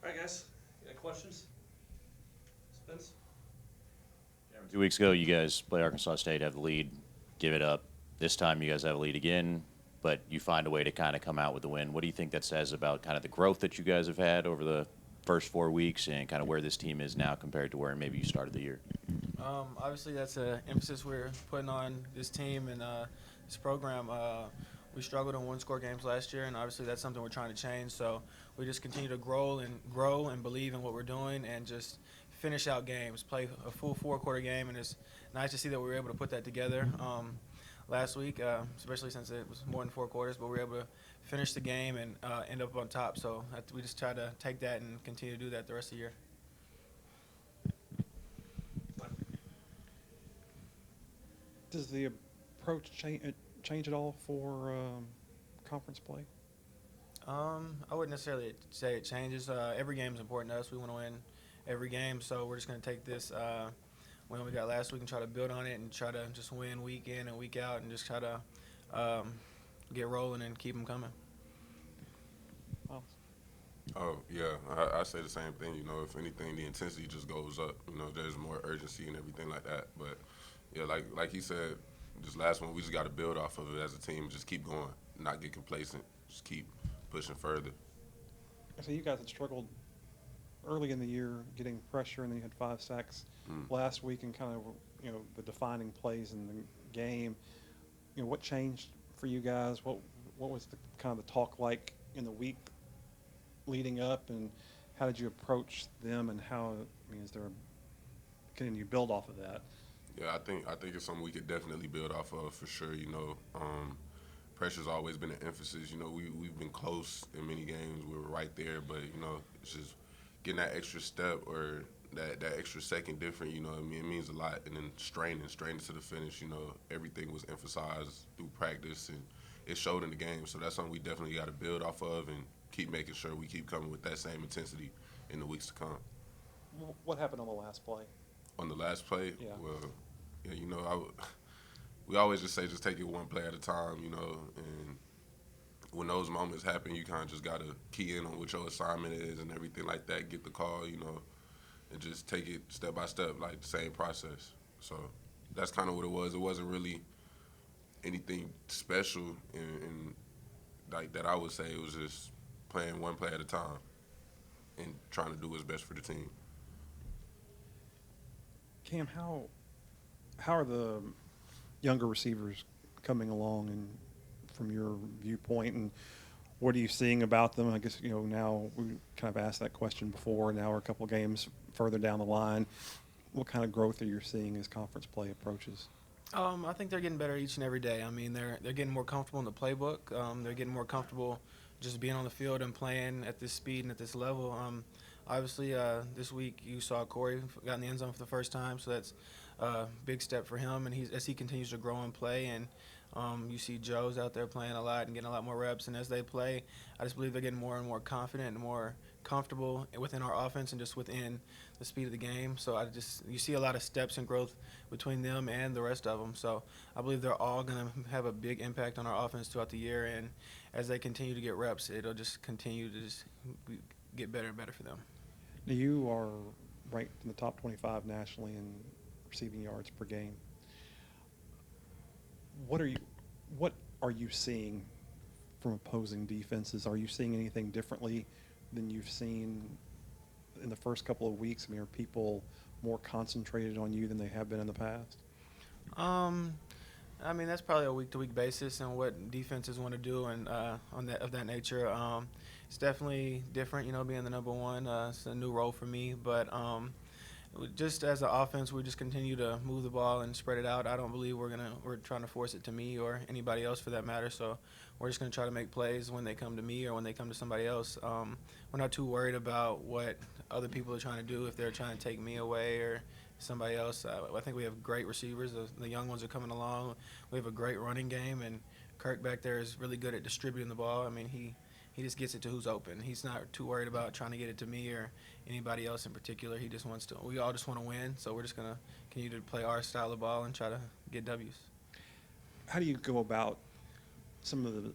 All right, guys. Got questions? Spence? 2 weeks ago, you guys play Arkansas State, have the lead, give it up. This time, you guys have a lead again, but you find a way to kind of come out with the win. What do you think that says about kind of the growth that you guys have had over the first 4 weeks and kind of where this team is now compared to where maybe you started the year? Obviously, that's an emphasis we're putting on this team and this program. We struggled in one-score games last year, and obviously that's something we're trying to change. So we just continue to grow and believe in what we're doing, and just finish out games, play a full four-quarter game, and it's nice to see that we were able to put that together last week, especially since it was more than 4 quarters. But we were able to finish the game and end up on top. So we just try to take that and continue to do that the rest of the year. Does the approach change at all for conference play? I wouldn't necessarily say it changes. Every game is important to us. We want to win every game, so we're just going to take this win we got last week and try to build on it and try to just win week in and week out and just try to get rolling and keep them coming. Myles? Oh yeah, I say the same thing. You know, if anything, the intensity just goes up. You know, there's more urgency and everything like that. But yeah, like he said, this last one we just got to build off of it as a team. Just keep going, not get complacent. Just keep pushing further. So you guys had struggled early in the year getting pressure, and then you had 5 sacks Mm. last week, and kind of the defining plays in the game. What changed for you guys? What was the kind of the talk like in the week leading up, and how did you approach them? And is there can you build off of that? Yeah, I think it's something we could definitely build off of for sure. You know, pressure's always been an emphasis. You know, we've been close in many games. We were right there, but you know, it's just getting that extra step or that extra second different. You know, what I mean, it means a lot. And then straining to the finish. You know, everything was emphasized through practice, and it showed in the game. So that's something we definitely got to build off of and keep making sure we keep coming with that same intensity in the weeks to come. What happened on the last play? On the last play, Yeah. well, yeah, you know, we always just say just take it one play at a time, you know, and when those moments happen, you kind of just got to key in on what your assignment is and everything like that, get the call, you know, and just take it step by step, like the same process. So that's kind of what it was. It wasn't really anything special and like that I would say. It was just playing one play at a time and trying to do what's best for the team. Cam, how are the younger receivers coming along, and from your viewpoint, and what are you seeing about them? I guess now we kind of asked that question before. Now we're a couple games further down the line. What kind of growth are you seeing as conference play approaches? I think they're getting better each and every day. I mean, they're getting more comfortable in the playbook. They're getting more comfortable just being on the field and playing at this speed and at this level. Obviously, this week you saw Corey got in the end zone for the first time, so that's a big step for him. And as he continues to grow and play, and you see Joe's out there playing a lot and getting a lot more reps. And as they play, I just believe they're getting more and more confident and more comfortable within our offense and just within the speed of the game. So you see a lot of steps and growth between them and the rest of them. So I believe they're all going to have a big impact on our offense throughout the year. And as they continue to get reps, it'll just continue to just get better and better for them. Now, you are ranked in the top 25 nationally in receiving yards per game. What are you seeing from opposing defenses? Are you seeing anything differently than you've seen in the first couple of weeks? I mean, are people more concentrated on you than they have been in the past? I mean, that's probably a week-to-week basis and what defenses want to do and of that nature. It's definitely different, being the number one. It's a new role for me, but just as an offense, we just continue to move the ball and spread it out. I don't believe we're trying to force it to me or anybody else for that matter. So we're just gonna try to make plays when they come to me or when they come to somebody else. We're not too worried about what other people are trying to do if they're trying to take me away or somebody else. I think we have great receivers. The young ones are coming along. We have a great running game, and Kirk back there is really good at distributing the ball. I mean, he just gets it to who's open. He's not too worried about trying to get it to me or anybody else in particular. He just wants to. We all just want to win, so we're just gonna continue to play our style of ball and try to get W's. How do you go about some of the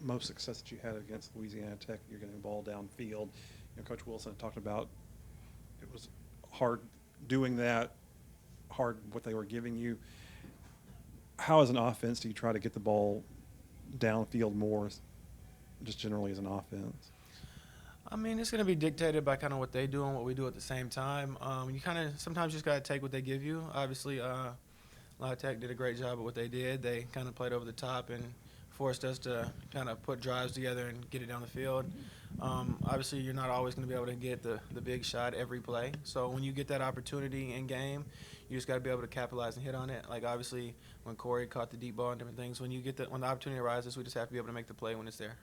most success that you had against Louisiana Tech? You're getting the ball downfield. Coach Wilson talked about it was hard doing that, hard what they were giving you. How, as an offense, do you try to get the ball downfield more, just generally as an offense? I mean, it's going to be dictated by kind of what they do and what we do at the same time. You kind of sometimes just got to take what they give you. Obviously, La Tech did a great job at what they did. They kind of played over the top and forced us to kind of put drives together and get it down the field. Obviously, you're not always going to be able to get the big shot every play. So when you get that opportunity in game, you just got to be able to capitalize and hit on it. Like, obviously, when Corey caught the deep ball and different things, when the opportunity arises, we just have to be able to make the play when it's there.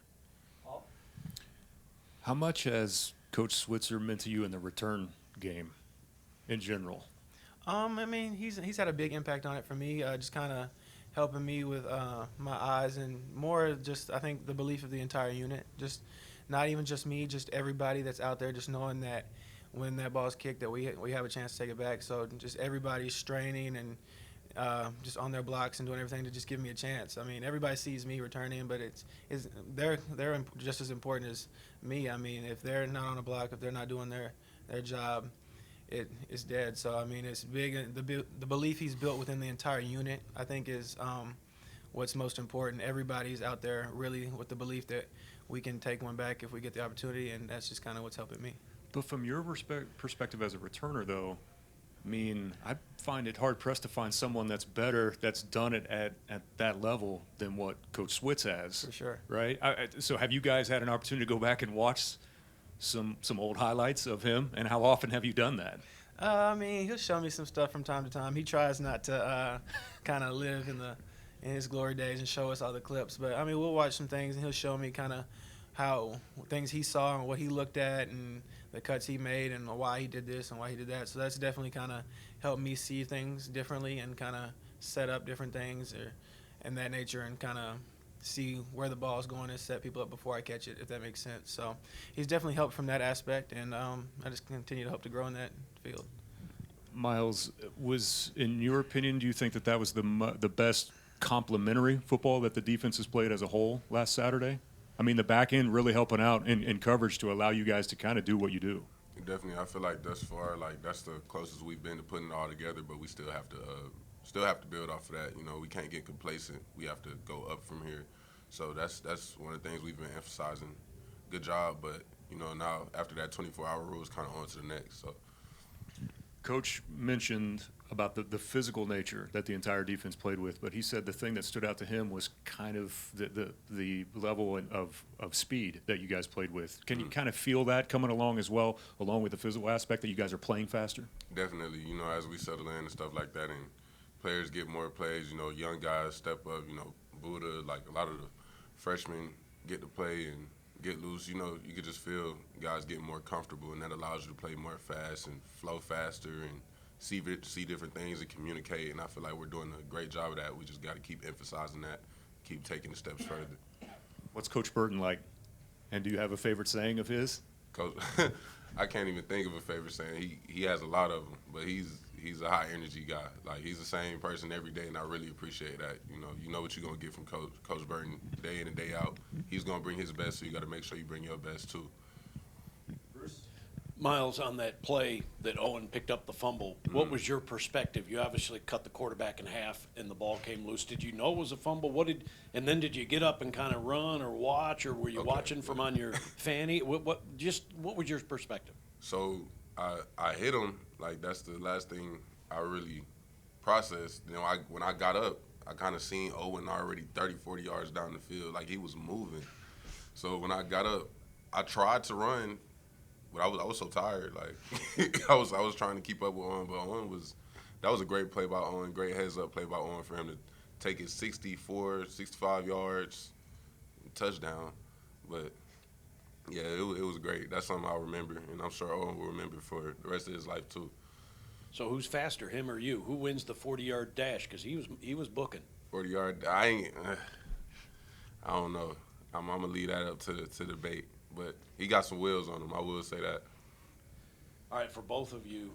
How much has Coach Switzer meant to you in the return game in general? I mean, he's had a big impact on it for me, just kind of helping me with my eyes and more just, I think, the belief of the entire unit. Just not even just me, just everybody that's out there, just knowing that when that ball's kicked that we have a chance to take it back. So just everybody's straining and just on their blocks and doing everything to just give me a chance. I mean, everybody sees me returning, but they're just as important as me. I mean, if they're not on a block, if they're not doing their job, it's dead. So I mean, it's big. The belief he's built within the entire unit, I think, is what's most important. Everybody's out there really with the belief that we can take one back if we get the opportunity, and that's just kind of what's helping me. But from your perspective as a returner, though, I mean, I find it hard-pressed to find someone that's better, that's done it at that level than what Coach Switz has. For sure. Right? So have you guys had an opportunity to go back and watch some old highlights of him, and how often have you done that? I mean, he'll show me some stuff from time to time. He tries not to kind of live in his glory days and show us all the clips. But, I mean, we'll watch some things, and he'll show me kind of how things he saw and what he looked at and the cuts he made and why he did this and why he did that. So that's definitely kind of helped me see things differently and kind of set up different things and that nature and kind of see where the ball is going and set people up before I catch it, if that makes sense. So he's definitely helped from that aspect, and I just continue to hope to grow in that field. Myles, in your opinion, do you think that was the best complementary football that the defense has played as a whole last Saturday? I mean, the back end really helping out in coverage to allow you guys to kind of do what you do. Definitely, I feel like thus far, like that's the closest we've been to putting it all together. But we still have to build off of that. You know, we can't get complacent. We have to go up from here. So that's one of the things we've been emphasizing. Good job, but you know, now after that 24-hour rule is kind of on to the next. So, Coach mentioned about the physical nature that the entire defense played with, but he said the thing that stood out to him was kind of the level of speed that you guys played with. Can you kind of feel that coming along as well, along with the physical aspect that you guys are playing faster? definitely, you know, as we settle in and stuff like that, and players get more plays, you know, young guys step up, you know, Buddha, like a lot of the freshmen get to play and get loose. You know, you could just feel guys getting more comfortable, and that allows you to play more fast and flow faster and see different things and communicate. And I feel like we're doing a great job of that. We just got to keep emphasizing that, keep taking the steps further. What's Coach Burton like? And do you have a favorite saying of his? Coach, I can't even think of a favorite saying. He has a lot of them, but he's a high energy guy. Like, he's the same person every day, and I really appreciate that. You know what you're gonna get from Coach Burton day in and day out. He's gonna bring his best, so you got to make sure you bring your best too. Myles, on that play that Owen picked up the fumble, what was your perspective? You obviously cut the quarterback in half and the ball came loose. Did you know it was a fumble? And then did you get up and kind of run or watch, or were you watching from on your fanny? What was your perspective? So I hit him, like that's the last thing I really processed. You know, when I got up, I kind of seen Owen already 30, 40 yards down the field, like he was moving. So when I got up, I tried to run, but I was so tired. Like I was trying to keep up with Owen, but that was a great play by Owen, great heads up play by Owen for him to take it 64, 65 yards, touchdown. But yeah, it was great. That's something I'll remember, and I'm sure Owen will remember for the rest of his life too. So who's faster, him or you? Who wins the 40-yard dash? Because he was booking. 40-yard, I don't know. I'm gonna leave that up to debate, but he got some wheels on him. I will say that. All right, for both of you,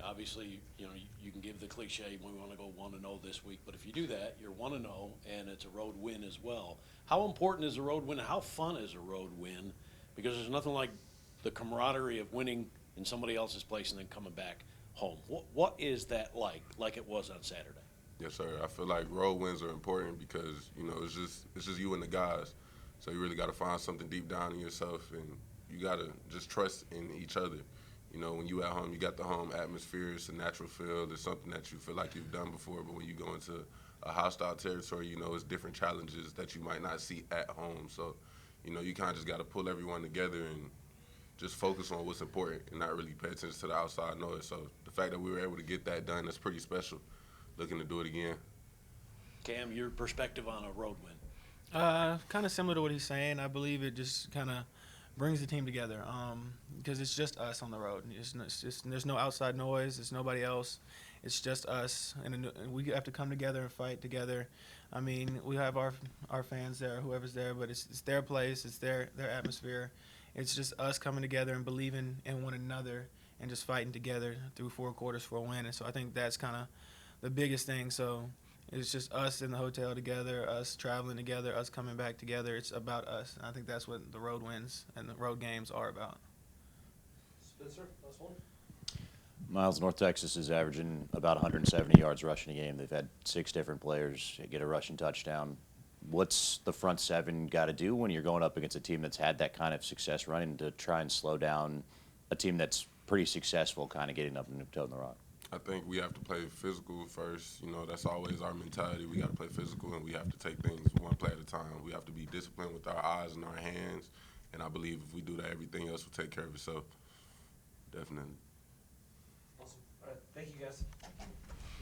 Obviously, you know, you can give the cliche, we want to go 1-0 this week, but if you do that, you're 1-0, and it's a road win as well. How important is a road win? How fun is a road win? Because there's nothing like the camaraderie of winning in somebody else's place and then coming back home. What is that like it was on Saturday? Yes, sir. I feel like road wins are important because, you know, it's just you and the guys. So you really got to find something deep down in yourself, and you got to just trust in each other. You know, when you at home, you got the home atmosphere. It's a natural feel. It's something that you feel like you've done before. But when you go into a hostile territory, you know, it's different challenges that you might not see at home. So, you know, you kind of just got to pull everyone together and just focus on what's important and not really pay attention to the outside noise. So the fact that we were able to get that done, that's pretty special. Looking to do it again. Cam, your perspective on a road win? Kind of similar to what he's saying. I believe it just kind of brings the team together because it's just us on the road. There's no outside noise. There's nobody else. It's just us, and we have to come together and fight together. I mean, we have our fans there, whoever's there, but it's their place. It's their atmosphere. It's just us coming together and believing in one another and just fighting together through 4 quarters for a win. And so I think that's kind of the biggest thing. So it's just us in the hotel together, us traveling together, us coming back together. It's about us. And I think that's what the road wins and the road games are about. Spencer, last one. Myles, North Texas is averaging about 170 yards rushing a game. They've had 6 different players get a rushing touchdown. What's the front seven got to do when you're going up against a team that's had that kind of success running to try and slow down a team that's pretty successful kind of getting up and toting the rock? I think we have to play physical first. You know, that's always our mentality. We got to play physical, and we have to take things one play at a time. We have to be disciplined with our eyes and our hands, and I believe if we do that, everything else will take care of itself. Definitely. Awesome. All right. Thank you, guys.